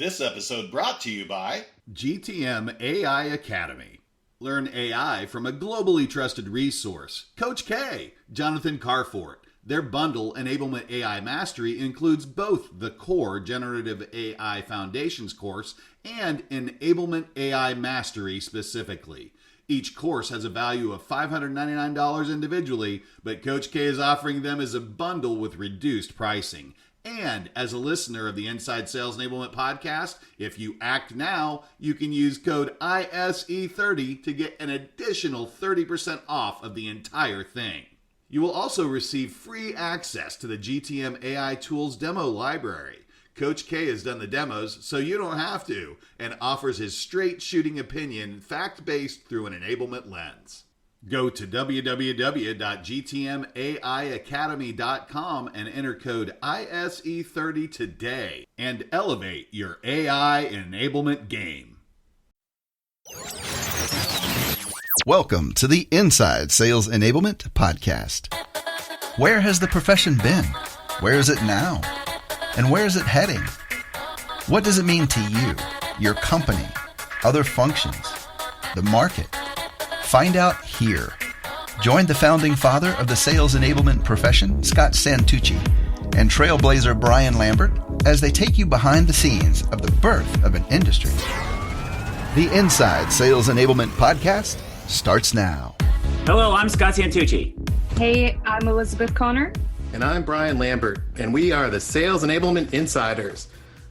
This episode brought to you by GTM AI Academy. Learn AI from a globally trusted resource. Coach K, Jonathan Carfort. Their bundle, Enablement AI Mastery, includes both the core Generative AI Foundations course and Enablement AI Mastery specifically. Each course has a value of $599 individually, but Coach K is offering them as a bundle with reduced pricing. And as a listener of the Inside Sales Enablement podcast, if you act now, you can use code ISE30 to get an additional 30% off of the entire thing. You will also receive free access to the GTM AI Tools demo library. Coach K has done the demos, so you don't have to, and offers his straight shooting opinion, fact-based through an enablement lens. Go to www.gtmaiacademy.com and enter code ISE30 today and elevate your AI enablement game. Welcome to the Inside Sales Enablement Podcast. Where has the profession been? Where is it now? And where is it heading? What does it mean to you, your company, other functions, the market? Find out here. Join the founding father of the sales enablement profession, Scott Santucci, and Trailblazer Brian Lambert as they take you behind the scenes of the birth of an industry. The Inside Sales Enablement Podcast starts now. Hello, I'm Scott Santucci. Hey, I'm Elizabeth Connor. And I'm Brian Lambert, and we are the Sales Enablement Insiders.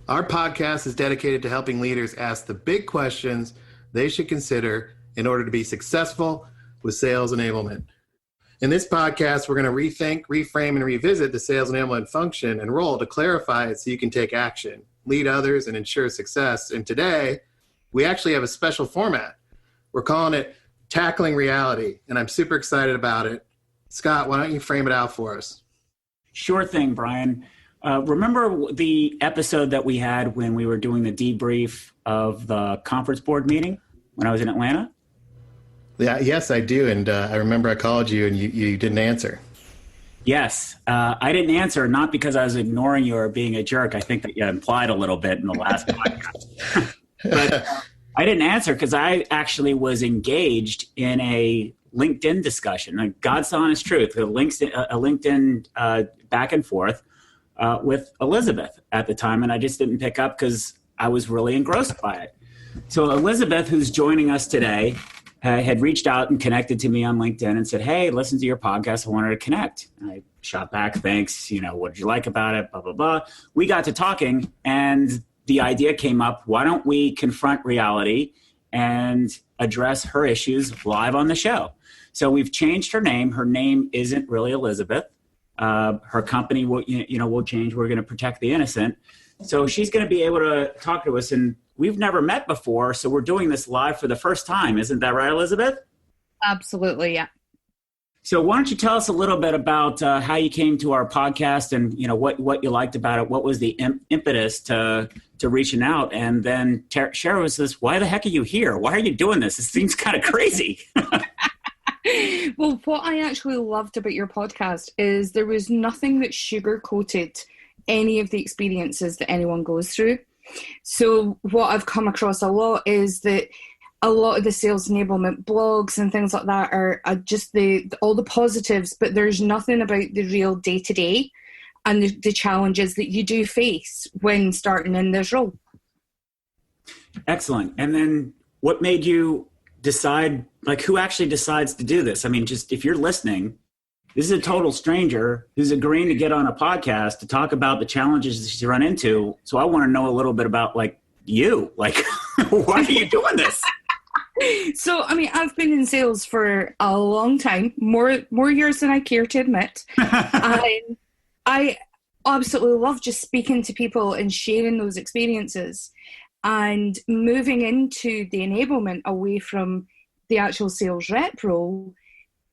Our podcast is dedicated to helping leaders ask the big questions they should consider in order to be successful with sales enablement. In this podcast, we're going to rethink, reframe, and revisit the sales enablement function and role to clarify it so you can take action, lead others, and ensure success. And today, we actually have a special format. We're calling it Tackling Reality, and I'm super excited about it. Scott, why don't you frame it out for us? Sure thing, Brian. Remember the episode that we had when we were doing the debrief of the conference board meeting when I was in Atlanta? Yeah, yes, I do. And I remember I called you and you didn't answer. Yes. I didn't answer, not because I was ignoring you or being a jerk. I think that you implied a little bit in the last podcast. But I didn't answer because I actually was engaged in a LinkedIn discussion, like God's honest truth, a LinkedIn back and forth with Elizabeth at the time. And I just didn't pick up because I was really engrossed by it. So Elizabeth, who's joining us today, had reached out and connected to me on LinkedIn and said, hey, listen to your podcast. I wanted to connect. And I shot back, thanks. What did you like about it? Blah, blah, blah. We got to talking and the idea came up, why don't we confront reality and address her issues live on the show? So we've changed her name. Her name isn't really Elizabeth. Her company will change. We're going to protect the innocent. So she's going to be able to talk to us, and we've never met before, so we're doing this live for the first time. Isn't that right, Elizabeth? Absolutely, yeah. So why don't you tell us a little bit about how you came to our podcast and what you liked about it? What was the impetus to reaching out? And then share with us, why the heck are you here? Why are you doing this? It seems kind of crazy. Well, what I actually loved about your podcast is there was nothing that sugar-coated any of the experiences that anyone goes through. So what I've come across a lot is that a lot of the sales enablement blogs and things like that are just all the positives, but there's nothing about the real day-to-day and the challenges that you do face when starting in this role. Excellent. And then what made you decide, who actually decides to do this? I mean, just if you're listening, this is a total stranger who's agreeing to get on a podcast to talk about the challenges that you run into. So I want to know a little bit about you, why are you doing this? So, I mean, I've been in sales for a long time, more years than I care to admit. I absolutely love just speaking to people and sharing those experiences and moving into the enablement away from the actual sales rep role.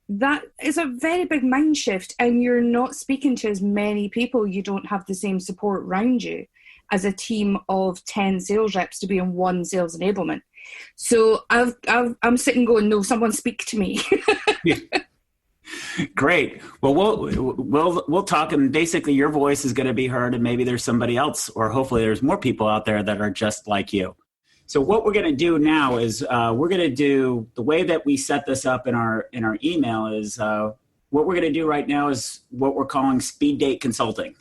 That is a very big mind shift, and you're not speaking to as many people. You don't have the same support around you as a team of 10 sales reps to be in one sales enablement. So I'm sitting going, no, someone speak to me. Great. Well, we'll talk, and basically your voice is going to be heard, and maybe there's somebody else, or hopefully there's more people out there that are just like you. So what we're going to do now is we're going to do the way that we set this up in our email is what we're going to do right now is what we're calling speed date consulting.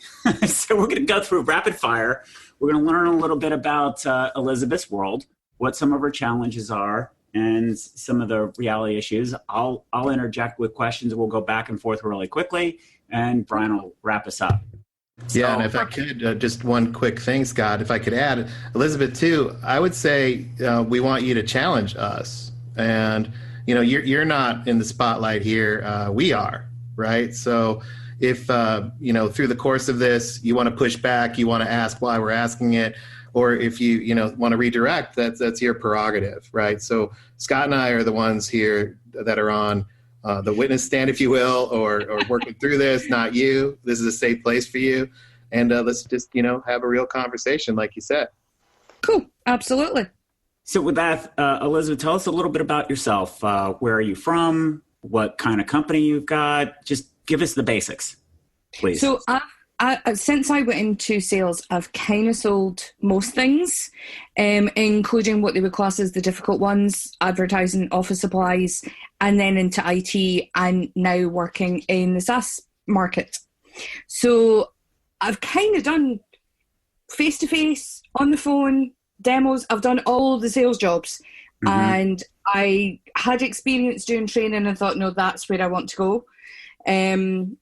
So we're going to go through rapid fire. We're going to learn a little bit about Elizabeth's world, what some of her challenges are, and some of the reality issues. I'll interject with questions. We'll go back and forth really quickly, and Brian will wrap us up. Yeah, and if I could, just one quick thing, Scott, if I could add, Elizabeth, too, I would say we want you to challenge us. And, you're not in the spotlight here. We are, right? So if, through the course of this, you want to push back, you want to ask why we're asking it, or if you, want to redirect, that's your prerogative, right? So Scott and I are the ones here that are on the witness stand, if you will, or working through this, not you. This is a safe place for you. And let's just, have a real conversation, like you said. Cool. Absolutely. So with that, Elizabeth, tell us a little bit about yourself. Where are you from? What kind of company you've got? Just give us the basics, please. So since I went into sales, I've kind of sold most things, including what they would class as the difficult ones, advertising, office supplies, and then into IT, and now working in the SaaS market. So I've kind of done face-to-face, on the phone, demos. I've done all the sales jobs. Mm-hmm. And I had experience doing training and thought, no, that's where I want to go. In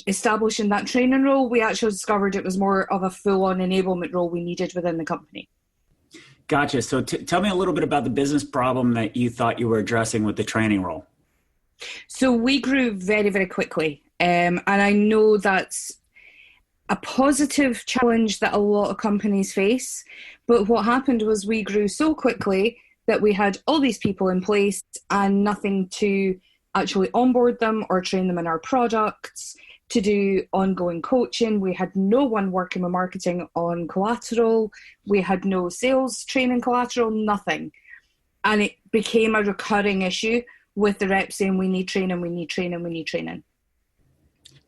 establishing that training role, we actually discovered it was more of a full-on enablement role we needed within the company. Gotcha. So tell me a little bit about the business problem that you thought you were addressing with the training role. So we grew very, very quickly. And I know that's a positive challenge that a lot of companies face. But what happened was we grew so quickly that we had all these people in place and nothing to actually onboard them or train them in our products, to do ongoing coaching. We had no one working with marketing on collateral. We had no sales training collateral, nothing. And it became a recurring issue with the reps saying, we need training, we need training, we need training.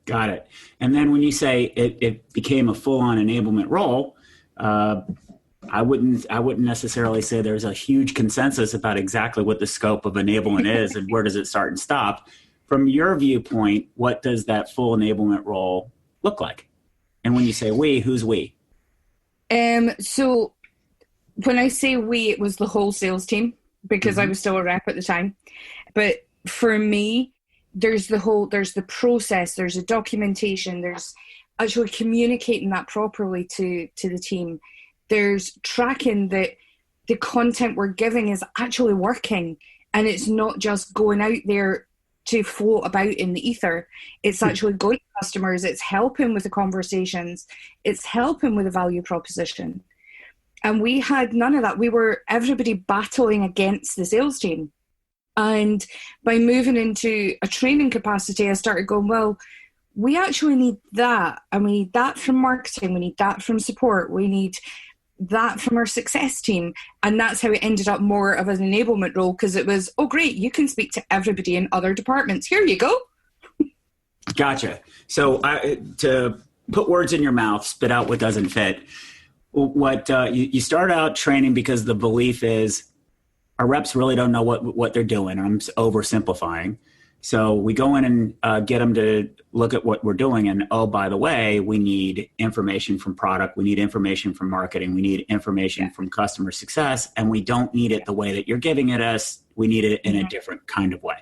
Got it. And then when you say it became a full-on enablement role, I wouldn't necessarily say there's a huge consensus about exactly what the scope of enablement is and where does it start and stop. From your viewpoint, what does that full enablement role look like? And when you say we, who's we? So when I say we, it was the whole sales team, because I was still a rep at the time. But for me, there's the process, there's the documentation, there's actually communicating that properly to the team. There's tracking that the content we're giving is actually working, and it's not just going out there to float about in the ether. It's actually going to customers. It's helping with the conversations. It's helping with the value proposition. And we had none of that. We were everybody battling against the sales team. And by moving into a training capacity, I started going, well, we actually need that. And we need that from marketing. We need that from support. We need that from our success team. And that's how it ended up more of an enablement role, because it was, oh, great, you can speak to everybody in other departments. Here you go. Gotcha. So to put words in your mouth, spit out what doesn't fit. What you start out training because the belief is our reps really don't know what they're doing. I'm oversimplifying. So we go in and get them to look at what we're doing. And, oh, by the way, we need information from product. We need information from marketing. We need information from customer success. And we don't need it the way that you're giving it us. We need it in a different kind of way.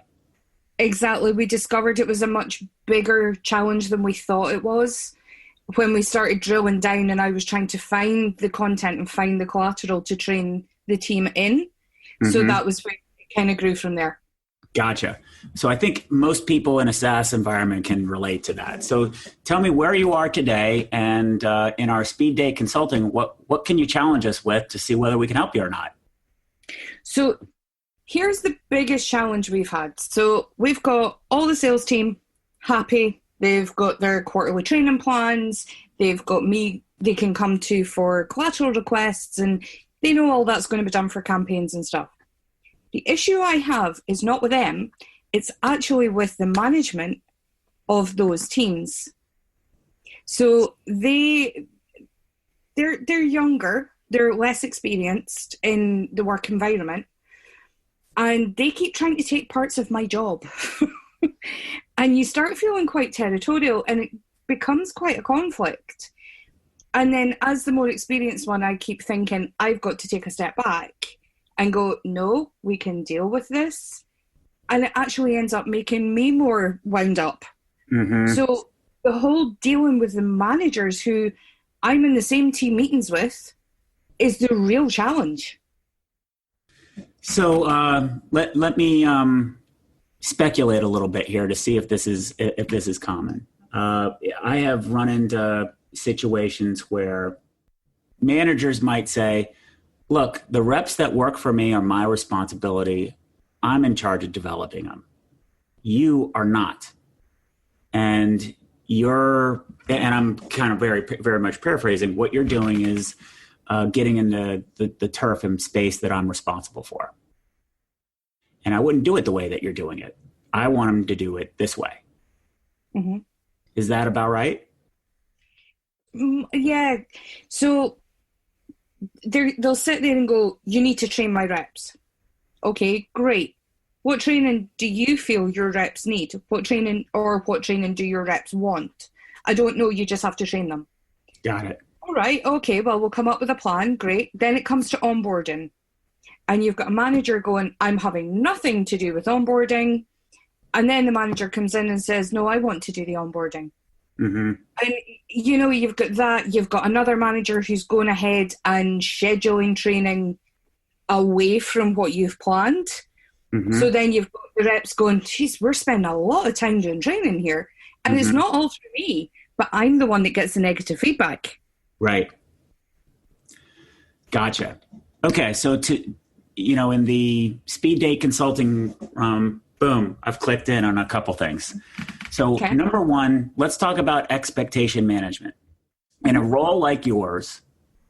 Exactly. We discovered it was a much bigger challenge than we thought it was when we started drilling down, and I was trying to find the content and find the collateral to train the team in. Mm-hmm. So that was where it kind of grew from there. Gotcha. So I think most people in a SaaS environment can relate to that. So tell me where you are today, and in our speed date consulting, what can you challenge us with to see whether we can help you or not? So here's the biggest challenge we've had. So we've got all the sales team happy. They've got their quarterly training plans. They've got me they can come to for collateral requests, and they know all that's going to be done for campaigns and stuff. The issue I have is not with them, It's actually with the management of those teams. So they're younger, they're less experienced in the work environment, and they keep trying to take parts of my job. And you start feeling quite territorial, and it becomes quite a conflict. And then as the more experienced one, I keep thinking, I've got to take a step back and go, no, we can deal with this. And it actually ends up making me more wound up. Mm-hmm. So the whole dealing with the managers who I'm in the same team meetings with is the real challenge. So let me speculate a little bit here to see if this is common. I have run into situations where managers might say, look, the reps that work for me are my responsibility. I'm in charge of developing them. You are not. And I'm kind of very, very much paraphrasing, what you're doing is getting into the turf and space that I'm responsible for. And I wouldn't do it the way that you're doing it. I want them to do it this way. Mm-hmm. Is that about right? Yeah. So they'll sit there and go, you need to train my reps. Okay, great. What training do you feel your reps need? What training do your reps want? I don't know. You just have to train them. Got it. All right. Okay. Well, we'll come up with a plan. Great. Then it comes to onboarding. And you've got a manager going, I'm having nothing to do with onboarding. And then the manager comes in and says, no, I want to do the onboarding. Mm-hmm. And, you've got that. You've got another manager who's going ahead and scheduling training away from what you've planned. Mm-hmm. So then you've got the reps going, geez, we're spending a lot of time doing training here. And mm-hmm. It's not all through me, but I'm the one that gets the negative feedback. Right. Gotcha. Okay. So in the speed date consulting, boom, I've clicked in on a couple things. So Number one, let's talk about expectation management. In a role like yours,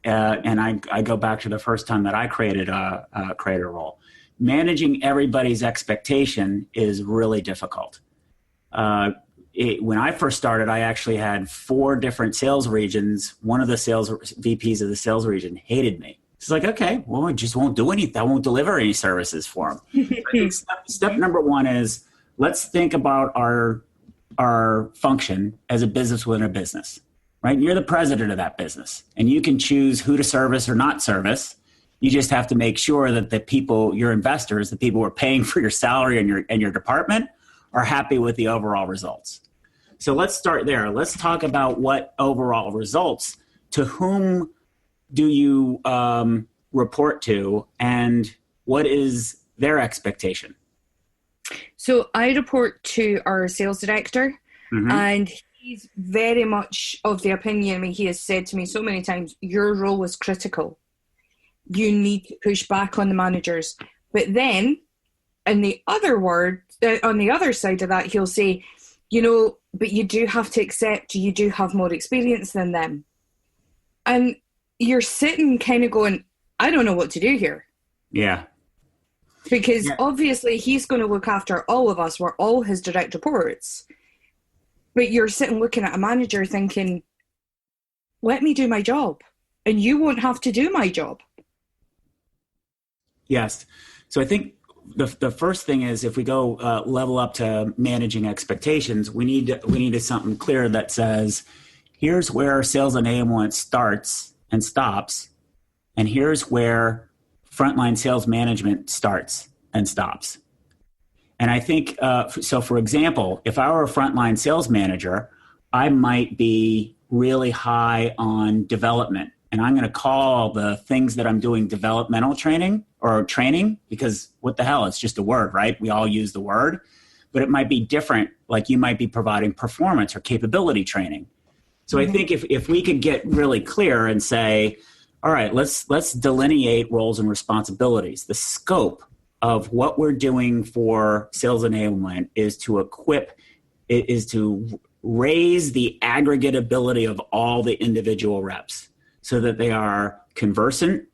and I go back to the first time that I created a role, managing everybody's expectation is really difficult. When I first started, I actually had 4 different sales regions. One of the sales VPs of the sales region hated me. It's like, okay, well, I just won't do anything. I won't deliver any services for them. I think step number one is let's think about our function as a business within a business, right? You're the president of that business, and you can choose who to service or not service. You just have to make sure that the people, your investors, the people who are paying for your salary and your department, are happy with the overall results. So let's start there. Let's talk about what overall results, to whom do you report to, and what is their expectation? So I report to our sales director, mm-hmm. and he's very much of the opinion, he has said to me so many times, your role is critical. You need to push back on the managers. But then, on the other side of that, he'll say, but you do have to accept you do have more experience than them. And you're sitting kind of going, I don't know what to do here. Yeah. Because obviously he's going to look after all of us. We're all his direct reports. But you're sitting looking at a manager thinking, let me do my job, and you won't have to do my job. Yes. So I think the first thing is, if we go level up to managing expectations, we need something clear that says, here's where sales enablement starts and stops, and here's where frontline sales management starts and stops. And I think, so for example, if I were a frontline sales manager, I might be really high on development. And I'm going to call the things that I'm doing developmental training, because what the hell, it's just a word, right? We all use the word, but it might be different. Like you might be providing performance or capability training. So I think if we could get really clear and say, all right, let's delineate roles and responsibilities. The scope of what we're doing for sales enablement is to raise the aggregate ability of all the individual reps so that they are conversant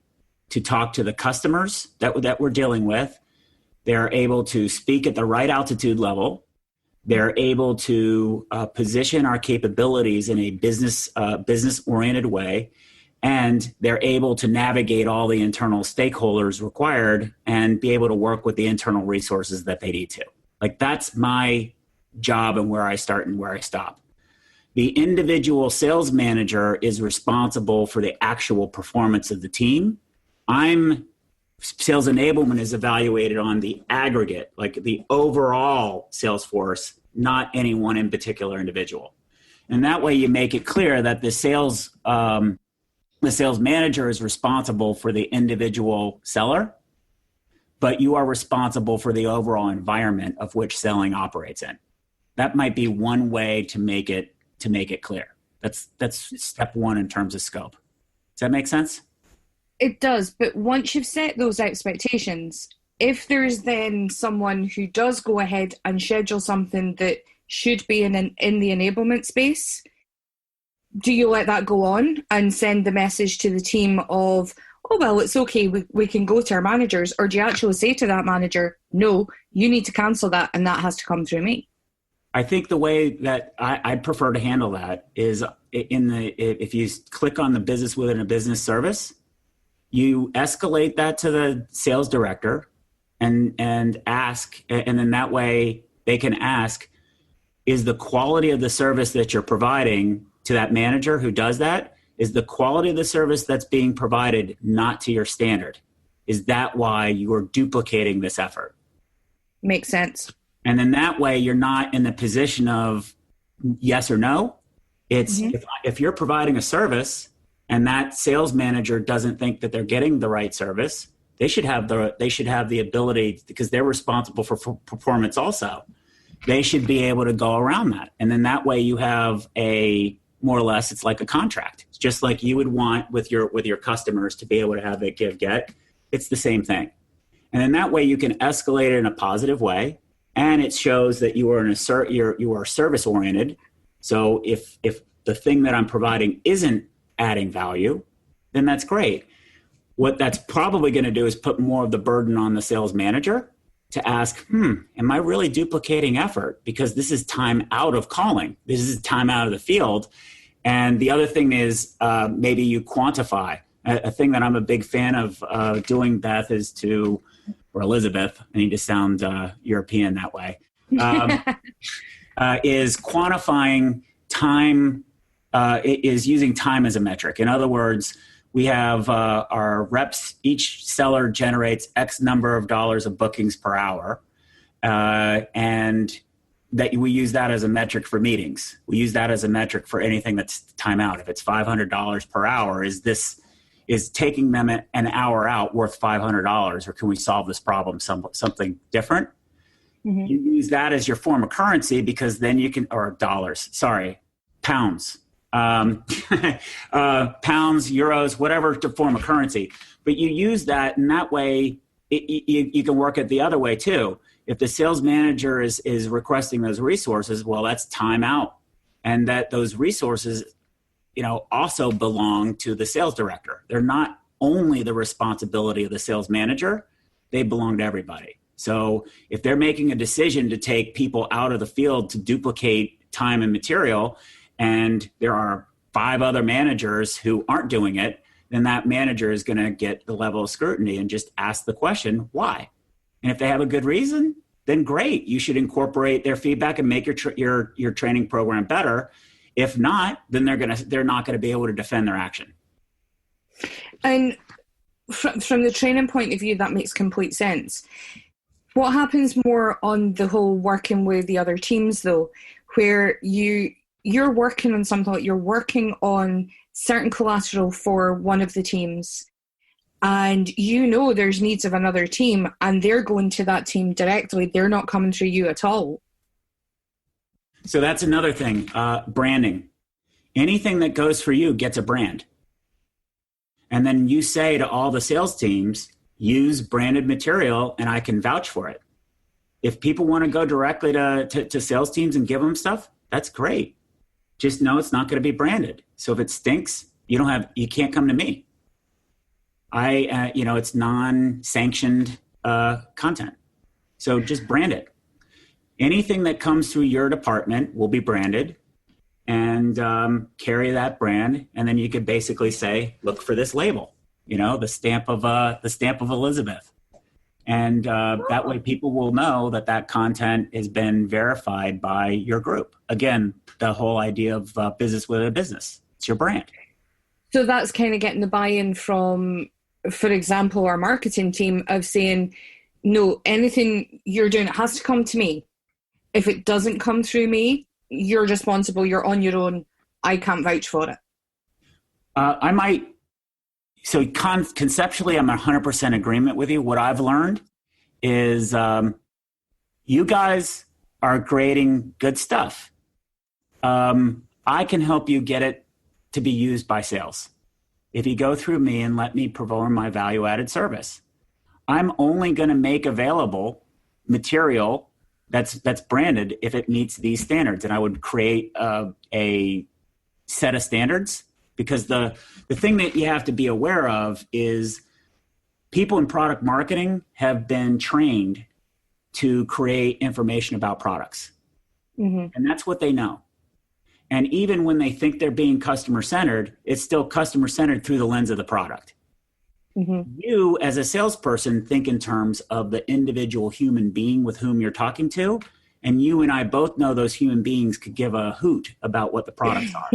to talk to the customers that we're dealing with, They're able to speak at the right altitude level. They're able to position our capabilities in a business-oriented way. And they're able to navigate all the internal stakeholders required and be able to work with the internal resources that they need to. Like, that's my job and where I start and where I stop. The individual sales manager is responsible for the actual performance of the team. Sales enablement is evaluated on the aggregate, like the overall sales force, not any one in particular individual. And that way you make it clear that the sales manager is responsible for the individual seller, but you are responsible for the overall environment of which selling operates in. That might be one way to make it clear. That's step one in terms of scope. Does that make sense? It does, but once you've set those expectations, if there's then someone who does go ahead and schedule something that should be in the enablement space, do you let that go on and send the message to the team of, oh, well, it's okay, we can go to our managers? Or do you actually say to that manager, no, you need to cancel that and that has to come through me? I think the way that I prefer to handle that is if you click on the business within a business service, you escalate that to the sales director and ask, and then that way they can ask, is the quality of the service that you're providing to that manager who does that, is the quality of the service that's being provided not to your standard? Is that why you are duplicating this effort? Makes sense. And then that way you're not in the position of yes or no. It's if you're providing a service and that sales manager doesn't think that they're getting the right service, they should have the ability, because they're responsible for performance also. They should be able to go around that. And then that way you have more or less, it's like a contract. It's just like you would want with your customers to be able to have a give-get. It's the same thing. And then that way you can escalate it in a positive way. And it shows that you are service oriented. So if the thing that I'm providing isn't adding value, then that's great. What that's probably going to do is put more of the burden on the sales manager to ask, am I really duplicating effort? Because this is time out of calling. This is time out of the field. And the other thing is maybe you quantify. A thing that I'm a big fan of doing, Beth, is or Elizabeth, I need to sound European that way, is quantifying time, is using time as a metric. In other words, we have our reps, each seller generates X number of dollars of bookings per hour, and that we use that as a metric for meetings. We use that as a metric for anything that's time out. If it's $500 per hour, is taking them an hour out worth $500, or can we solve this problem something different? Mm-hmm. You use that as your form of currency, because then you can, or dollars, sorry, pounds, pounds, euros, whatever form of currency. But you use that, and that way you can work it the other way too. If the sales manager is requesting those resources, well, that's time out, and that those resources also belong to the sales director. They're not only the responsibility of the sales manager, they belong to everybody. So if they're making a decision to take people out of the field to duplicate time and material, and there are 5 other managers who aren't doing it, then that manager is going to get the level of scrutiny and just ask the question, why? And if they have a good reason, then great. You should incorporate their feedback and make your training program better. If not, then they're not going to be able to defend their action. And from the training point of view, that makes complete sense. What happens more on the whole working with the other teams, though, where you're working on something, like you're working on certain collateral for one of the teams, and there's needs of another team, and they're going to that team directly. They're not coming through you at all. So that's another thing, branding. Anything that goes for you gets a brand. And then you say to all the sales teams, use branded material and I can vouch for it. If people want to go directly to sales teams and give them stuff, that's great. Just know it's not going to be branded. So if it stinks, you can't come to me. It's non-sanctioned content. So just brand it. Anything that comes through your department will be branded, and carry that brand. And then you could basically say, look for this label, the stamp of Elizabeth. And that way people will know that content has been verified by your group. Again, the whole idea of business with a business. It's your brand. So that's kind of getting the buy-in from, for example, our marketing team of saying, no, anything you're doing, it has to come to me. If it doesn't come through me, you're responsible. You're on your own. I can't vouch for it. So conceptually, I'm 100% agreement with you. What I've learned is you guys are creating good stuff. I can help you get it to be used by sales. If you go through me and let me perform my value-added service, I'm only going to make available material that's branded if it meets these standards. And I would create a set of standards, because the thing that you have to be aware of is people in product marketing have been trained to create information about products. Mm-hmm. And that's what they know. And even when they think they're being customer-centered, it's still customer-centered through the lens of the product. Mm-hmm. You, as a salesperson, think in terms of the individual human being with whom you're talking to. And you and I both know those human beings could give a hoot about what the products are.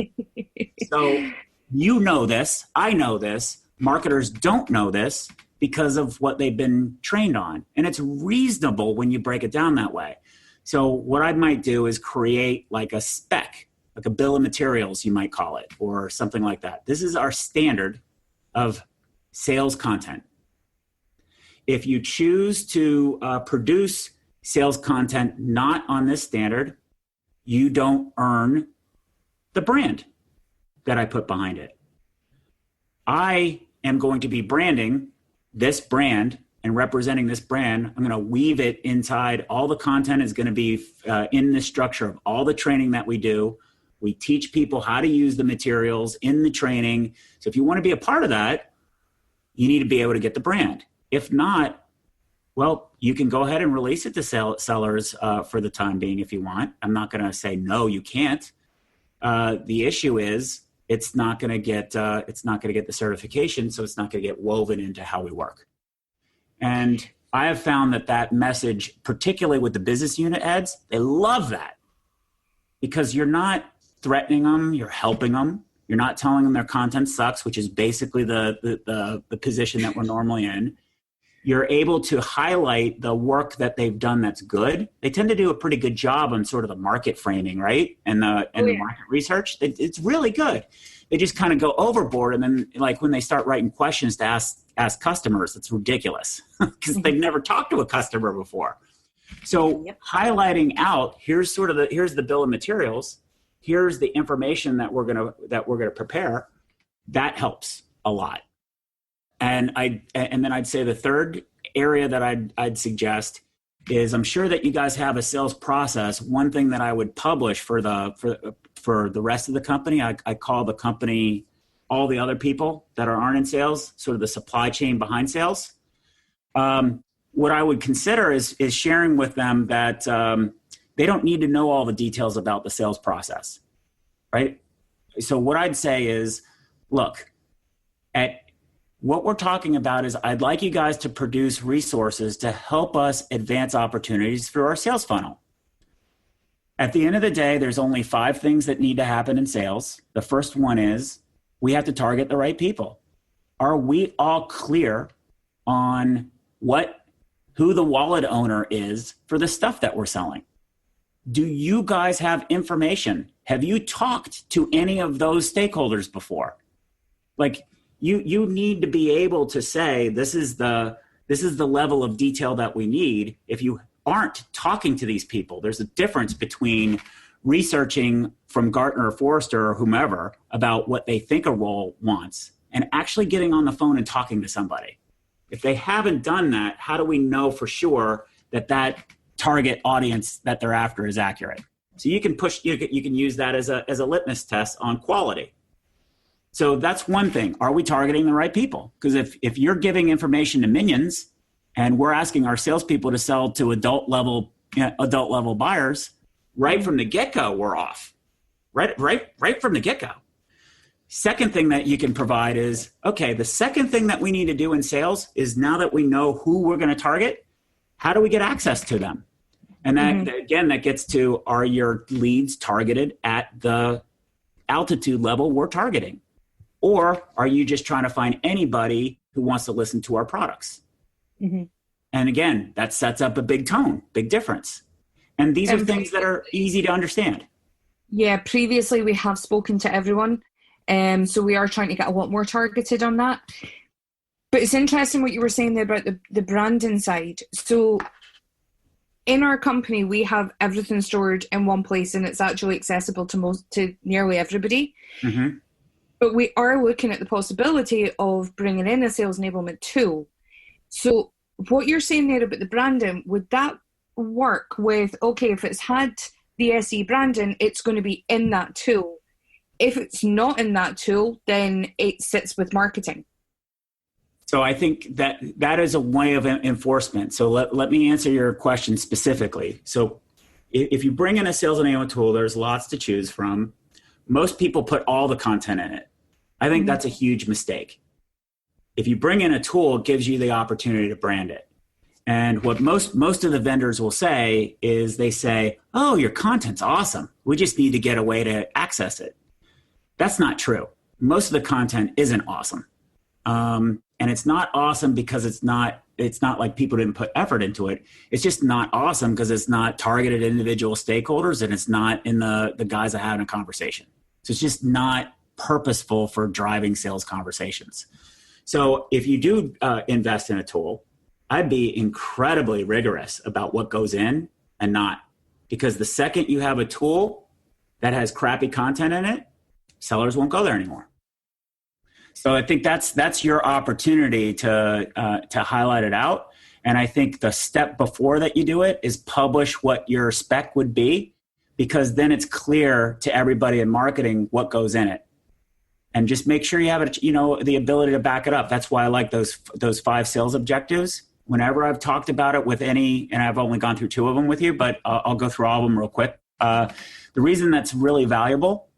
So you know this, I know this, marketers don't know this because of what they've been trained on. And it's reasonable when you break it down that way. So what I might do is create like a spec, like a bill of materials, you might call it, or something like that. This is our standard of sales content. If you choose to produce sales content not on this standard, you don't earn the brand that I put behind it. I am going to be branding this brand and representing this brand. I'm going to weave it inside. All the content is going to be in the structure of all the training that we do. We teach people how to use the materials in the training. So if you want to be a part of that, you need to be able to get the brand. If not, well, you can go ahead and release it to sellers for the time being if you want. I'm not going to say, no, you can't. The issue is it's not going to get the certification, so it's not going to get woven into how we work. And I have found that message, particularly with the business unit heads, they love that, because you're not threatening them, you're helping them. You're not telling them their content sucks, which is basically the position that we're normally in. You're able to highlight the work that they've done that's good. They tend to do a pretty good job on sort of the market framing, right? And the market research. It's really good. They just kind of go overboard, and then like when they start writing questions to ask customers, it's ridiculous because they've never talked to a customer before. So highlighting out, here's the bill of materials. Here's the information that we're gonna prepare. That helps a lot. And then I'd say the third area that I'd suggest is, I'm sure that you guys have a sales process. One thing that I would publish for the rest of the company, I call the company all the other people that aren't in sales, sort of the supply chain behind sales. What I would consider is sharing with them that they don't need to know all the details about the sales process, right? So what I'd say is, look, what we're talking about is I'd like you guys to produce resources to help us advance opportunities through our sales funnel. At the end of the day, there's only 5 things that need to happen in sales. The first one is we have to target the right people. Are we all clear on who the wallet owner is for the stuff that we're selling? Do you guys have information? Have you talked to any of those stakeholders before? Like, you need to be able to say, this is the level of detail that we need. If you aren't talking to these people, there's a difference between researching from Gartner or Forrester or whomever about what they think a role wants and actually getting on the phone and talking to somebody. If they haven't done that, how do we know for sure that target audience that they're after is accurate? So you can use that as a litmus test on quality. So that's one thing. Are we targeting the right people? Because if you're giving information to minions And we're asking our salespeople to sell to adult level buyers right from the get-go. We're off, right from the get-go. Second thing that you can provide is, okay, the second thing that we need to do in sales is, now that we know who we're going to target, how do we get access to them? And that, again, that gets to, are your leads targeted at the altitude level we're targeting? Or are you just trying to find anybody who wants to listen to our products? And again, that sets up a big difference. And these are things that are easy to understand. Yeah, previously we have spoken to everyone. So we are trying to get a lot more targeted on that. But it's interesting what you were saying there about the branding side. So in our company, we have everything stored in one place, and it's actually accessible to nearly everybody. But we are looking at the possibility of bringing in a sales enablement tool. So what you're saying there about the branding, would that work with, okay, if it's had the SE branding, it's going to be in that tool. If it's not in that tool, then it sits with marketing. So I think that is a way of enforcement. So let me answer your question specifically. So if you bring in a sales enablement tool, there's lots to choose from. Most people put all the content in it. I think that's a huge mistake. If you bring in a tool, it gives you the opportunity to brand it. And what most of the vendors will say is, they say, oh, your content's awesome. We just need to get a way to access it. That's not true. Most of the content isn't awesome. And it's not awesome because it's not like people didn't put effort into it. It's just not awesome because it's not targeted at individual stakeholders, and it's not in the guys that are having a conversation. So it's just not purposeful for driving sales conversations. So if you do invest in a tool, I'd be incredibly rigorous about what goes in and not. Because the second you have a tool that has crappy content in it, sellers won't go there anymore. So I think that's your opportunity to highlight it out. And I think the step before that you do it is publish what your spec would be, because then it's clear to everybody in marketing what goes in it. And just make sure you have it, the ability to back it up. That's why I like those 5 sales objectives. Whenever I've talked about it with any, and I've only gone through 2 of them with you, but I'll go through all of them real quick. The reason that's really valuable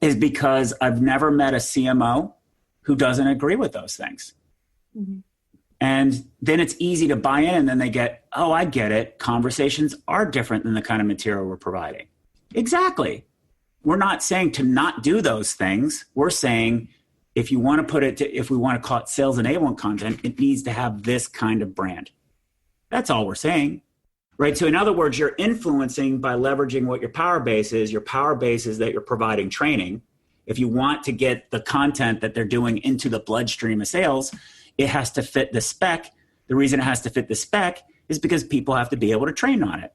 is because I've never met a CMO who doesn't agree with those things. And then it's easy to buy in, and then they get, oh, I get it. Conversations are different than the kind of material we're providing. Exactly. We're not saying to not do those things. We're saying, if you want to if we want to call it sales enablement content, it needs to have this kind of brand. That's all we're saying, right? So in other words, you're influencing by leveraging what your power base is. Your power base is that you're providing training. If you want to get the content that they're doing into the bloodstream of sales, it has to fit the spec. The reason it has to fit the spec is because people have to be able to train on it.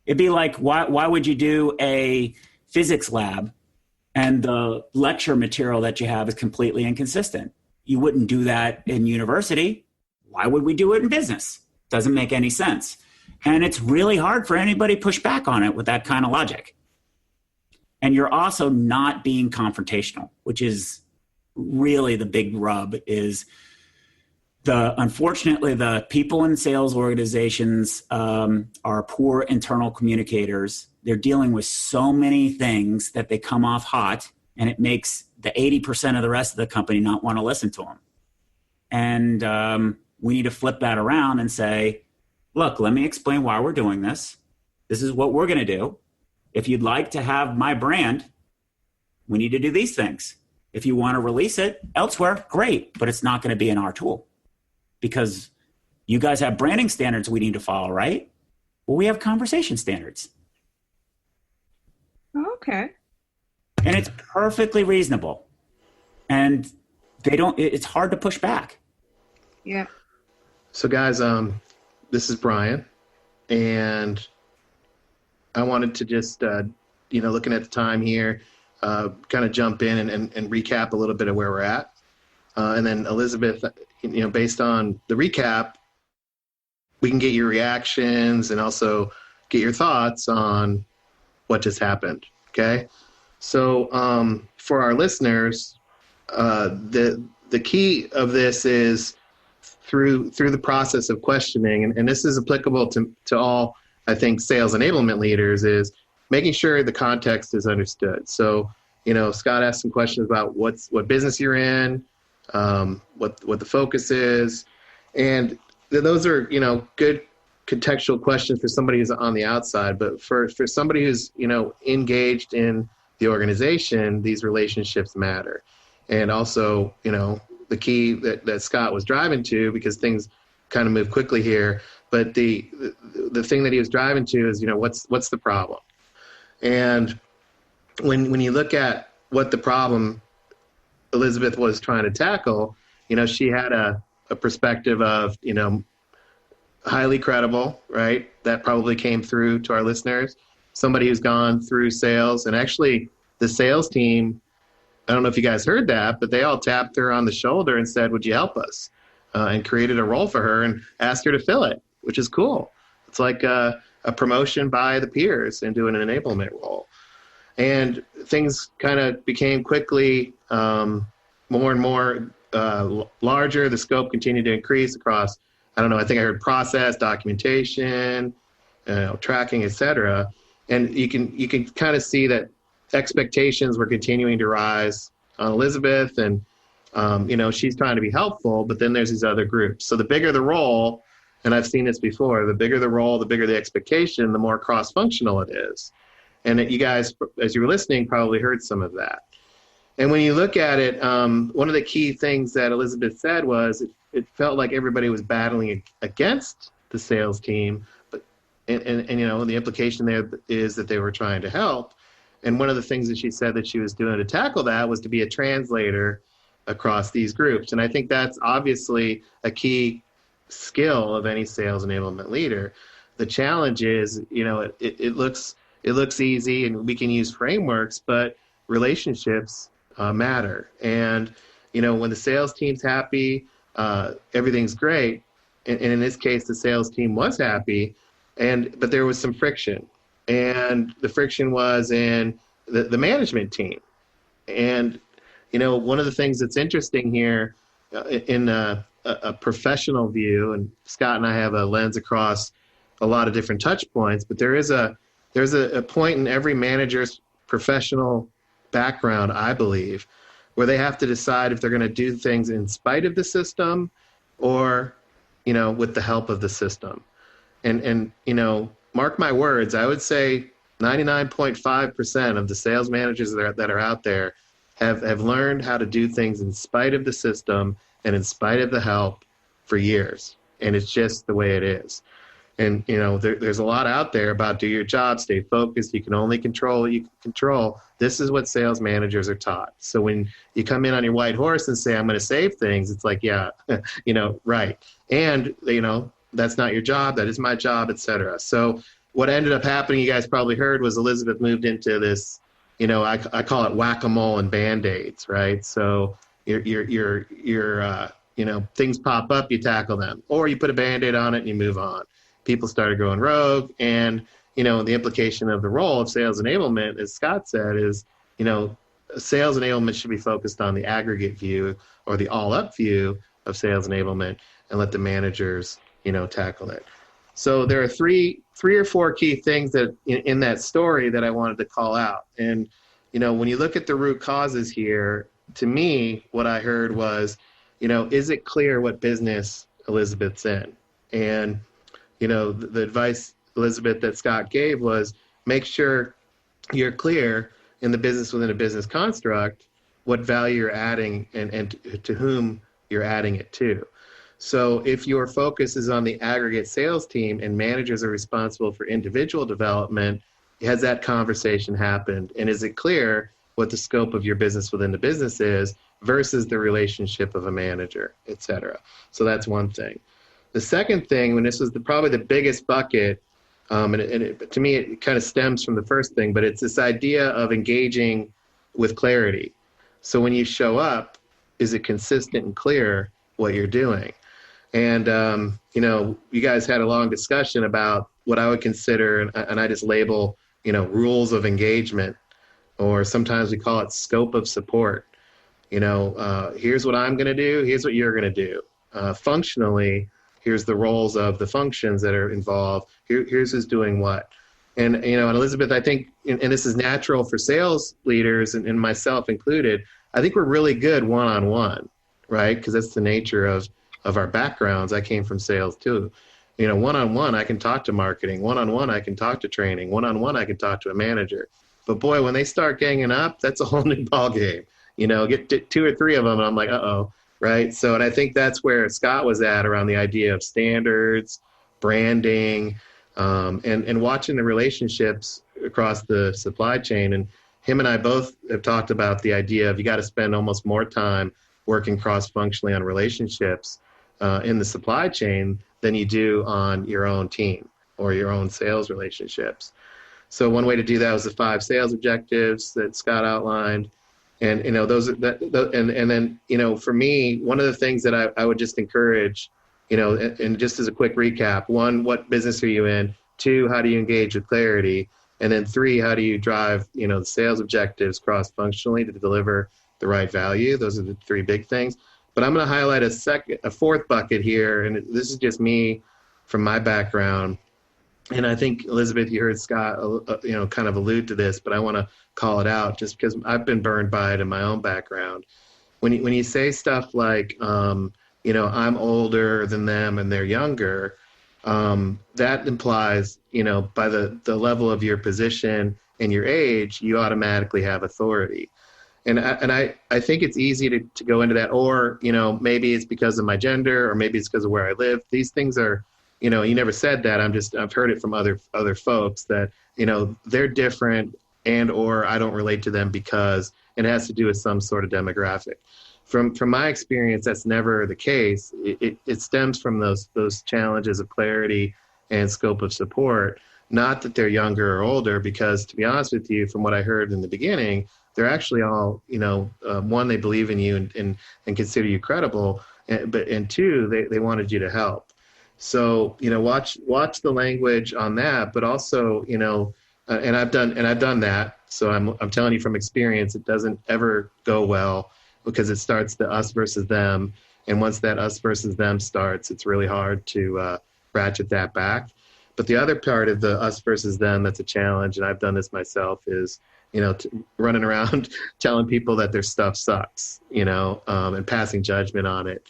It'd be like, why would you do a physics lab and the lecture material that you have is completely inconsistent? You wouldn't do that in university. Why would we do it in business? Doesn't make any sense. And it's really hard for anybody to push back on it with that kind of logic. And you're also not being confrontational, which is really the big rub. Is unfortunately the people in sales organizations are poor internal communicators. They're dealing with so many things that they come off hot, and it makes the 80% of the rest of the company not want to listen to them. And we need to flip that around and say, look, let me explain why we're doing this. This is what we're going to do. If you'd like to have my brand, we need to do these things. If you want to release it elsewhere, great, but it's not going to be in our tool, because you guys have branding standards we need to follow, right? Well, we have conversation standards. Okay. And it's perfectly reasonable. And it's hard to push back. Yeah. So guys, this is Brian, and I wanted to just, looking at the time here, kind of jump in and recap a little bit of where we're at. And then Elizabeth, based on the recap, we can get your reactions and also get your thoughts on what just happened. Okay. So for our listeners, the key of this is through the process of questioning, and this is applicable to all, I think, sales enablement leaders, is making sure the context is understood. So, Scott asked some questions about what business you're in, what the focus is, and those are, good contextual questions for somebody who's on the outside. But for somebody who's, engaged in the organization, these relationships matter. And also, the key that Scott was driving to, because things kind of move quickly here, but the thing that he was driving to is, what's the problem? And when you look at what the problem Elizabeth was trying to tackle, she had a perspective of, highly credible, right? That probably came through to our listeners. Somebody who's gone through sales, and actually the sales team, I don't know if you guys heard that, but they all tapped her on the shoulder and said, would you help us? And created a role for her and asked her to fill it, which is cool. It's like a promotion by the peers into an enablement role. And things kind of became quickly more and more larger. The scope continued to increase across, I think I heard process, documentation, tracking, et cetera. And you can kind of see that expectations were continuing to rise on Elizabeth, and she's trying to be helpful, but then there's these other groups. So the bigger the role, and I've seen this before, the bigger the role, the bigger the expectation, the more cross-functional it is. And you guys, as you were listening, probably heard some of that. And when you look at it, one of the key things that Elizabeth said was it felt like everybody was battling against the sales team, but and the implication there is that they were trying to help. And one of the things that she said that she was doing to tackle that was to be a translator across these groups. And I think that's obviously a key skill of any sales enablement leader. The challenge is, it looks easy and we can use frameworks, but relationships matter. And, when the sales team's happy, everything's great. And in this case, the sales team was happy, but there was some friction. And the friction was in the management team. And, one of the things that's interesting here in a professional view, and Scott and I have a lens across a lot of different touch points, but there's a point in every manager's professional background, I believe, where they have to decide if they're going to do things in spite of the system or, with the help of the system. And mark my words, I would say 99.5% of the sales managers that are out there have learned how to do things in spite of the system and in spite of the help for years. And it's just the way it is. And, there's a lot out there about do your job, stay focused. You can only control what you can control. This is what sales managers are taught. So when you come in on your white horse and say, I'm going to save things, it's like, yeah, right. And, that's not your job. That is my job, et cetera. So what ended up happening, you guys probably heard, was Elizabeth moved into this, I call it whack-a-mole and Band-Aids, right? So you're things pop up, you tackle them, or you put a Band-Aid on it and you move on. People started going rogue, and, the implication of the role of sales enablement, as Scott said, is, sales enablement should be focused on the aggregate view or the all-up view of sales enablement and let the managers, tackle it. So there are three or four key things that in that story that I wanted to call out. And, when you look at the root causes here, to me, what I heard was, is it clear what business Elizabeth's in? And, the advice, Elizabeth, that Scott gave was make sure you're clear in the business within a business construct, what value you're adding and to whom you're adding it to. So if your focus is on the aggregate sales team and managers are responsible for individual development, has that conversation happened? And is it clear what the scope of your business within the business is versus the relationship of a manager, et cetera? So that's one thing. The second thing, and this was probably the biggest bucket, to me, it kind of stems from the first thing, but it's this idea of engaging with clarity. So when you show up, is it consistent and clear what you're doing? And, you guys had a long discussion about what I would consider, and I just label, rules of engagement, or sometimes we call it scope of support. Here's what I'm going to do. Here's what you're going to do. functionally, here's the roles of the functions that are involved. Here's who's doing what. And, and Elizabeth, I think, and this is natural for sales leaders and myself included, I think we're really good one-on-one, right? Because that's the nature of our backgrounds. I came from sales too. One-on-one, I can talk to marketing. One-on-one, I can talk to training. One-on-one, I can talk to a manager. But boy, when they start ganging up, that's a whole new ball game. Get 2 or 3 of them, and I'm like, uh-oh, right? So, and I think that's where Scott was at around the idea of standards, branding, and watching the relationships across the supply chain. And him and I both have talked about the idea of you got to spend almost more time working cross-functionally on relationships in the supply chain than you do on your own team or your own sales relationships. So one way to do that was the 5 sales objectives that Scott outlined. And, and then, for me, one of the things that I would just encourage, and just as a quick recap, 1, what business are you in? 2, how do you engage with clarity? And then 3, how do you drive, the sales objectives cross-functionally to deliver the right value? Those are the 3 big things. But I'm going to highlight a 4th bucket here, and this is just me from my background. And I think, Elizabeth, you heard Scott, kind of allude to this, but I want to call it out just because I've been burned by it in my own background. When you say stuff like, I'm older than them and they're younger, that implies, by the level of your position and your age, you automatically have authority. And I think it's easy to go into that, or, maybe it's because of my gender, or maybe it's because of where I live. These things are, you never said that. I've heard it from other folks that, they're different or I don't relate to them because it has to do with some sort of demographic. From my experience, that's never the case. It stems from those challenges of clarity and scope of support, not that they're younger or older, because to be honest with you, from what I heard in the beginning, they're actually all, 1, they believe in you and consider you credible, and 2, they wanted you to help. So, watch the language on that, but also, and I've done that. So I'm telling you from experience, it doesn't ever go well because it starts the us versus them. And once that us versus them starts, it's really hard to ratchet that back. But the other part of the us versus them that's a challenge, and I've done this myself, is, running around telling people that their stuff sucks, and passing judgment on it.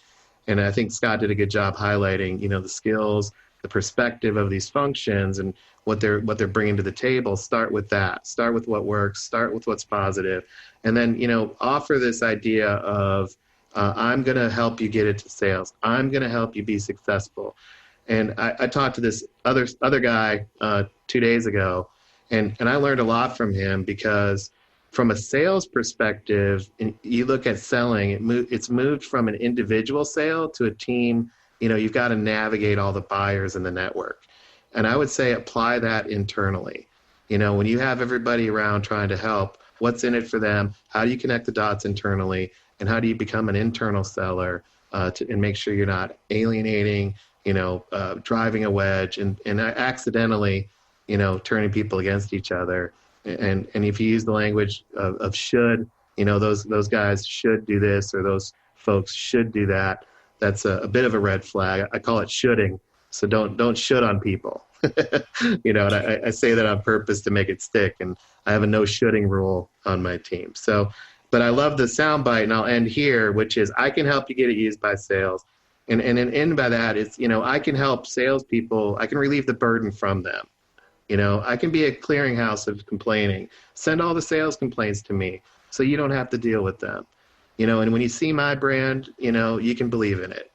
And I think Scott did a good job highlighting, the skills, the perspective of these functions and what they're bringing to the table. Start with that. Start with what works. Start with what's positive. And then, offer this idea of, I'm going to help you get into sales. I'm going to help you be successful. And I talked to this other guy 2 days ago, and I learned a lot from him because from a sales perspective, and you look at selling, it's moved from an individual sale to a team. You've got to navigate all the buyers in the network. And I would say apply that internally. When you have everybody around trying to help, what's in it for them? How do you connect the dots internally? And how do you become an internal seller and make sure you're not alienating, driving a wedge and accidentally, turning people against each other. And if you use the language of should, those guys should do this or those folks should do that, that's a bit of a red flag. I call it shoulding. So don't should on people. And I say that on purpose to make it stick. And I have a no shoulding rule on my team. So, but I love the soundbite, and I'll end here, which is I can help you get it used by sales. And end by that is, I can help salespeople. I can relieve the burden from them. I can be a clearinghouse of complaining. Send all the sales complaints to me so you don't have to deal with them. And when you see my brand, you can believe in it,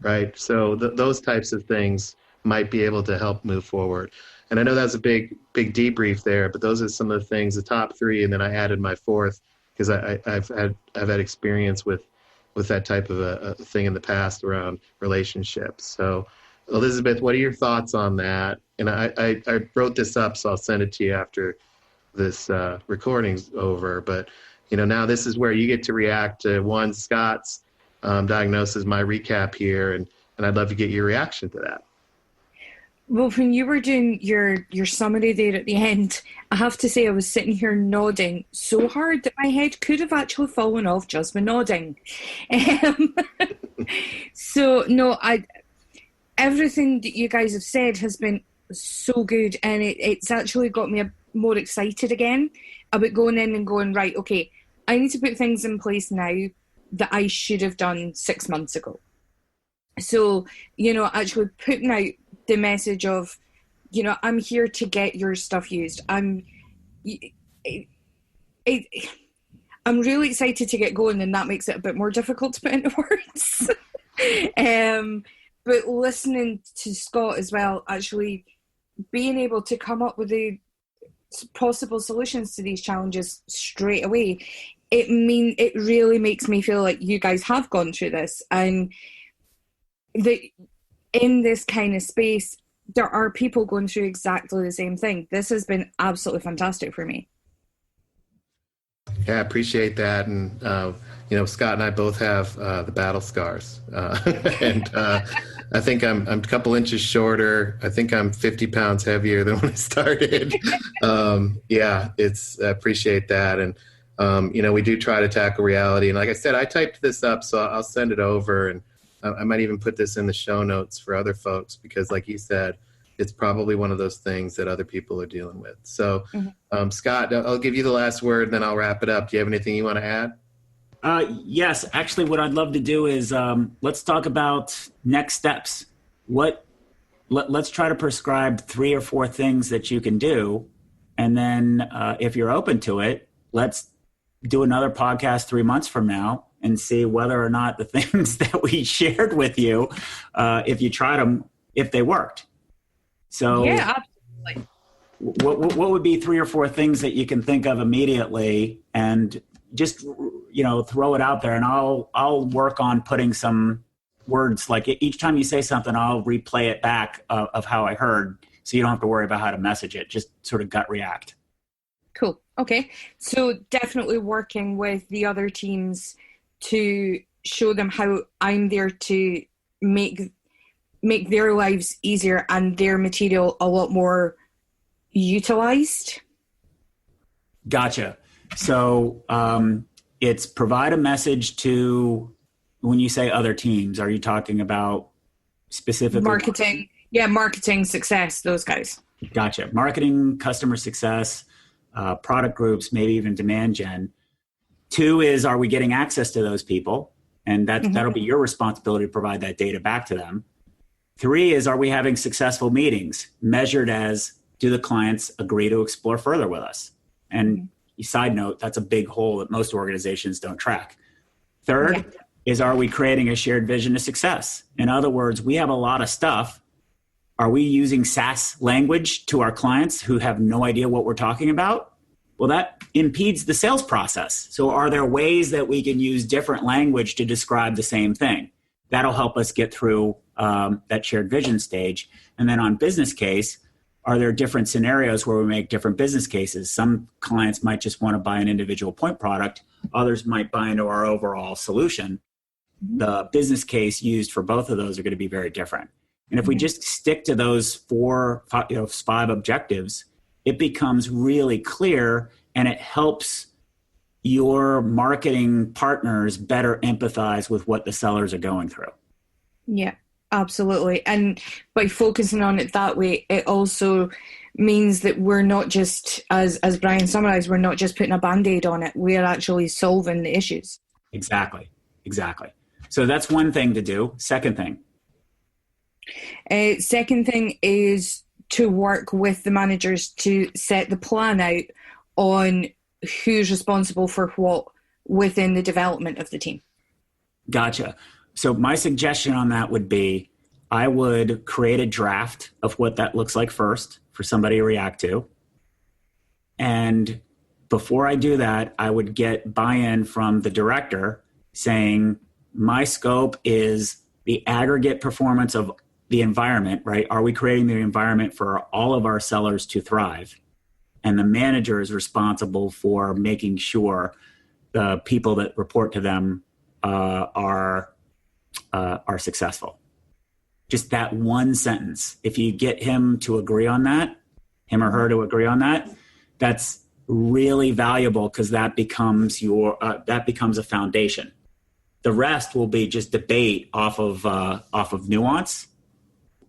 right? So those types of things might be able to help move forward. And I know that's a big debrief there, but those are some of the things, the top 3, and then I added my 4th because I've had experience with that type of a thing in the past around relationships. So, Elizabeth, what are your thoughts on that? And I wrote this up, so I'll send it to you after this recording's over. But, now this is where you get to react to Scott's diagnosis, my recap here, and I'd love to get your reaction to that. Well, when you were doing your summary there at the end, I have to say I was sitting here nodding so hard that my head could have actually fallen off just by nodding. So no, everything that you guys have said has been so good, and it's actually got me more excited again about going in and going, right, okay, I need to put things in place now that I should have done 6 months ago. So, actually putting out the message of, I'm here to get your stuff used. I'm really excited to get going, and that makes it a bit more difficult to put into words. But listening to Scott as well, actually being able to come up with the possible solutions to these challenges straight away, it really makes me feel like you guys have gone through this, and that in this kind of space, there are people going through exactly the same thing. This has been absolutely fantastic for me. Yeah, I appreciate that. And, Scott and I both have the battle scars. And I think I'm a couple inches shorter. I think I'm 50 pounds heavier than when I started. I appreciate that. And, we do try to tackle reality. And like I said, I typed this up, so I'll send it over. And I might even put this in the show notes for other folks, because like you said, it's probably one of those things that other people are dealing with. So, Scott, I'll give you the last word, and then I'll wrap it up. Do you have anything you want to add? Yes, actually, what I'd love to do is let's talk about next steps. Let's try to prescribe 3 or 4 things that you can do, and then if you're open to it, let's do another podcast 3 months from now and see whether or not the things that we shared with you, if you tried them, if they worked. So yeah, absolutely. What would be 3 or 4 things that you can think of immediately, and just, throw it out there, and I'll work on putting some words, like each time you say something, I'll replay it back of how I heard, so you don't have to worry about how to message it, just sort of gut react. Cool. Okay. So definitely working with the other teams to show them how I'm there to make their lives easier and their material a lot more utilized. Gotcha. So it's provide a message to, when you say other teams, are you talking about specifically marketing? Yeah, marketing, success, those guys. Gotcha. Marketing, customer success, product groups, maybe even demand gen. 2 is, are we getting access to those people? And that'll be your responsibility to provide that data back to them. 3 is, are we having successful meetings, measured as, do the clients agree to explore further with us? And side note, that's a big hole that most organizations don't track. 3rd is, are we creating a shared vision of success? In other words, we have a lot of stuff. Are we using SaaS language to our clients who have no idea what we're talking about? Well, that impedes the sales process. So are there ways that we can use different language to describe the same thing? That'll help us get through that shared vision stage. And then on business case, are there different scenarios where we make different business cases? Some clients might just want to buy an individual point product. Others might buy into our overall solution. The business case used for both of those are going to be very different. And if we just stick to those 5 objectives, it becomes really clear, and it helps your marketing partners better empathize with what the sellers are going through. Yeah, absolutely. And by focusing on it that way, it also means that we're not just, as Brian summarized, we're not just putting a Band-Aid on it. We're actually solving the issues. Exactly. So that's one thing to do. Second thing is to work with the managers to set the plan out on who's responsible for what within the development of the team. Gotcha. So my suggestion on that would be, I would create a draft of what that looks like first for somebody to react to. And before I do that, I would get buy-in from the director saying, my scope is the aggregate performance of the environment, right? Are we creating the environment for all of our sellers to thrive? And the manager is responsible for making sure the people that report to them are successful. Just that one sentence. If you get him to agree on that, him or her to agree on that, that's really valuable, because that becomes a foundation. The rest will be just debate off of nuance.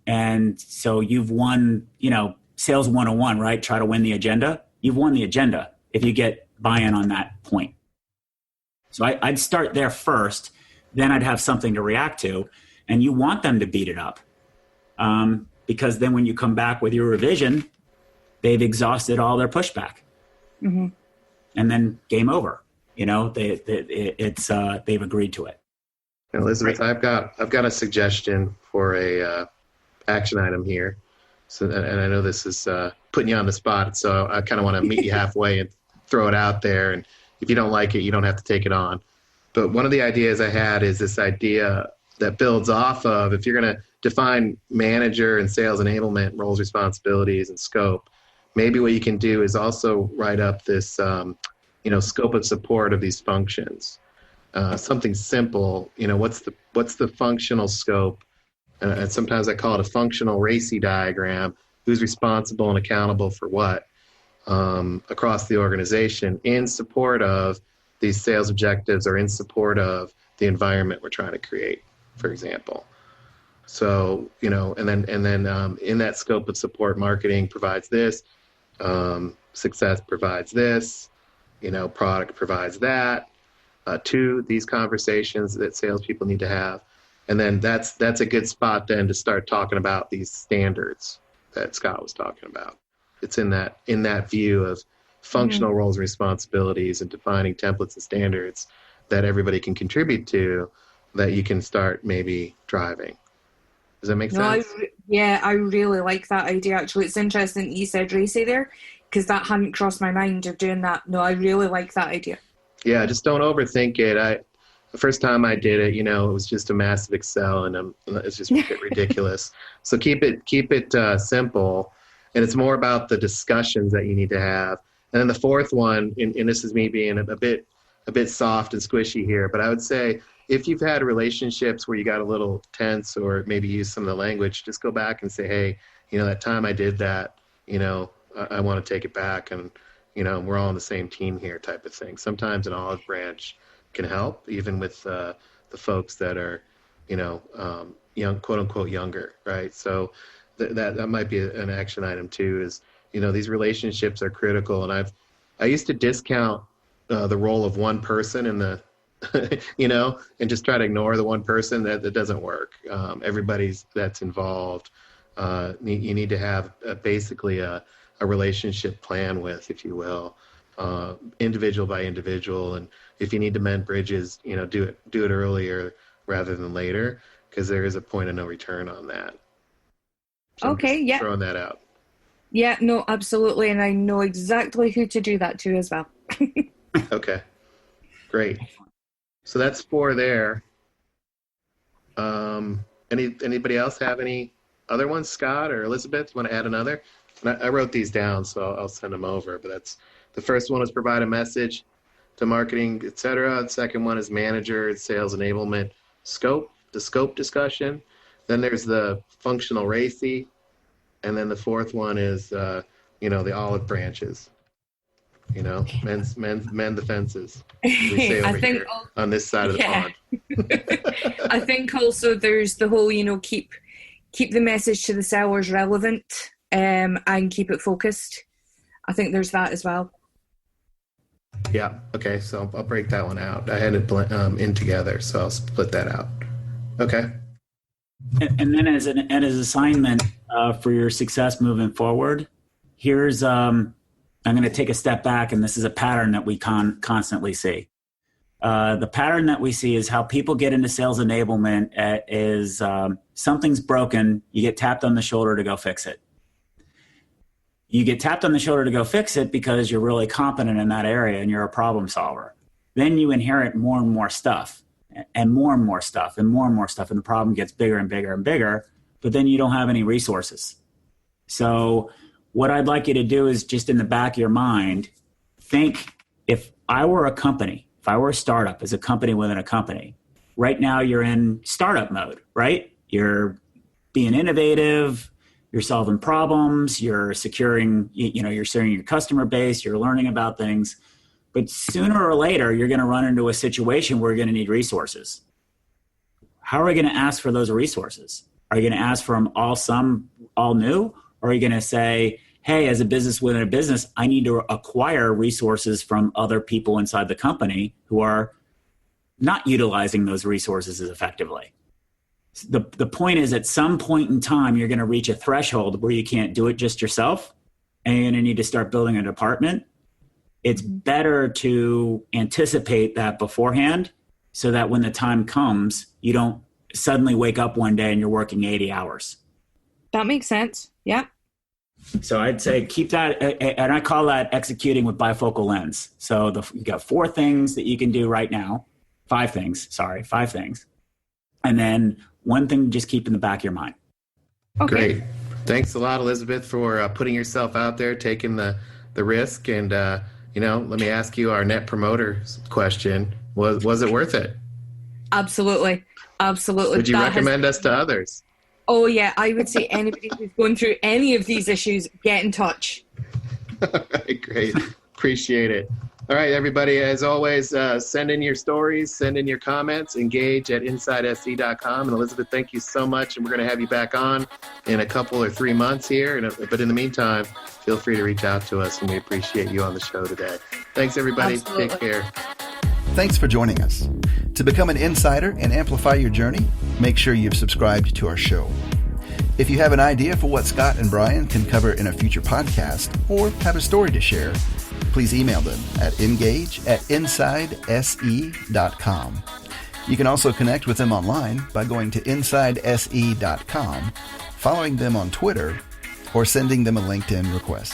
And so you've won, sales 101, right? Try to win the agenda. You've won the agenda if you get buy-in on that point. So I'd start there first, then I'd have something to react to, and you want them to beat it up. Because then when you come back with your revision, they've exhausted all their pushback. Mm-hmm. And then game over. They've agreed to it. Elizabeth, right. I've got a suggestion for a action item here. So, and I know this is putting you on the spot, so I kind of want to meet you halfway and throw it out there. And if you don't like it, you don't have to take it on. But one of the ideas I had is this idea that builds off of, if you're going to define manager and sales enablement roles, responsibilities, and scope, maybe what you can do is also write up this, scope of support of these functions. Something simple, what's the functional scope? And sometimes I call it a functional RACI diagram. Who's responsible and accountable for what across the organization in support of these sales objectives or in support of the environment we're trying to create, for example. So, and then in that scope of support, marketing provides this, success provides this, product provides that, to these conversations that salespeople need to have. And then that's a good spot then to start talking about these standards that Scott was talking about. It's in that view of functional roles and responsibilities and defining templates and standards that everybody can contribute to, that you can start maybe driving. Does that make sense? I really like that idea, actually. It's interesting that you said RACI there, because that hadn't crossed my mind of doing that. No, I really like that idea. Yeah, just don't overthink it. The first time I did it, it was just a massive Excel, and it's just ridiculous. So keep it simple, and it's more about the discussions that you need to have. And then the fourth one, and this is me being a bit soft and squishy here, but I would say if you've had relationships where you got a little tense or maybe use some of the language, just go back and say, hey, that time I did that, I want to take it back, and we're all on the same team here, type of thing. Sometimes an olive branch can help, even with the folks that are, young, quote unquote, younger, right? So that might be an action item too. Is these relationships are critical, and I used to discount the role of one person in the, and just try to ignore the one person. That doesn't work. Everybody's that's involved. You need to have basically a relationship plan with, if you will, individual by individual. And if you need to mend bridges, do it earlier rather than later, because there is a point of no return on that. So okay, yeah. Throwing that out. Yeah, no, absolutely. And I know exactly who to do that to as well. Okay, great. So that's 4 there. Anybody else have any other ones? Scott or Elizabeth, want to add another? And I wrote these down, so I'll send them over. But that's the first one is provide a message to marketing, etc. The second one is manager and sales enablement scope, the scope discussion. Then there's the functional RACI, and then the fourth one is the olive branches. Mend the fences. We say over here on this side of the pond. I think also there's the whole, keep the message to the sellers relevant, and keep it focused. I think there's that as well. Yeah. Okay. So I'll break that one out. I had it in together, so I'll split that out. Okay. And then as an assignment for your success moving forward, here's I'm going to take a step back, and this is a pattern that we constantly see. The pattern that we see is how people get into sales enablement is something's broken, you get tapped on the shoulder to go fix it. You get tapped on the shoulder to go fix it because you're really competent in that area and you're a problem solver. Then you inherit more and more stuff and more and more stuff and more and more stuff, and the problem gets bigger and bigger and bigger, but then you don't have any resources. So what I'd like you to do is just in the back of your mind, think, if I were a company, if I were a startup as a company within a company, right now you're in startup mode, right? You're being innovative, you're solving problems, you're securing, you're securing your customer base, you're learning about things. But sooner or later, you're going to run into a situation where you're going to need resources. How are we going to ask for those resources? Are you going to ask for them all new? Or are you going to say, hey, as a business within a business, I need to acquire resources from other people inside the company who are not utilizing those resources as effectively? The point is, at some point in time, you're going to reach a threshold where you can't do it just yourself, and you're going to need to start building a department. It's better to anticipate that beforehand so that when the time comes, you don't suddenly wake up one day and you're working 80 hours. That makes sense. Yeah. So I'd say keep that, and I call that executing with bifocal lens. So you got 4 things that you can do right now. 5 things. And then one thing just keep in the back of your mind. Okay. Great. Thanks a lot, Elizabeth, for putting yourself out there, taking the risk. And, let me ask you our net promoter question. Was it worth it? Absolutely. Would you recommend us to others? Oh, yeah. I would say anybody who's going through any of these issues, get in touch. All right, great. Appreciate it. All right, everybody, as always, send in your stories, send in your comments, engage at InsideSE.com. And Elizabeth, thank you so much. And we're going to have you back on in a couple or 3 months here. But in the meantime, feel free to reach out to us, and we appreciate you on the show today. Thanks, everybody. Absolutely. Take care. Thanks for joining us. To become an insider and amplify your journey, make sure you've subscribed to our show. If you have an idea for what Scott and Brian can cover in a future podcast, or have a story to share, please email them at engage@insidese.com. You can also connect with them online by going to insidese.com, following them on Twitter, or sending them a LinkedIn request.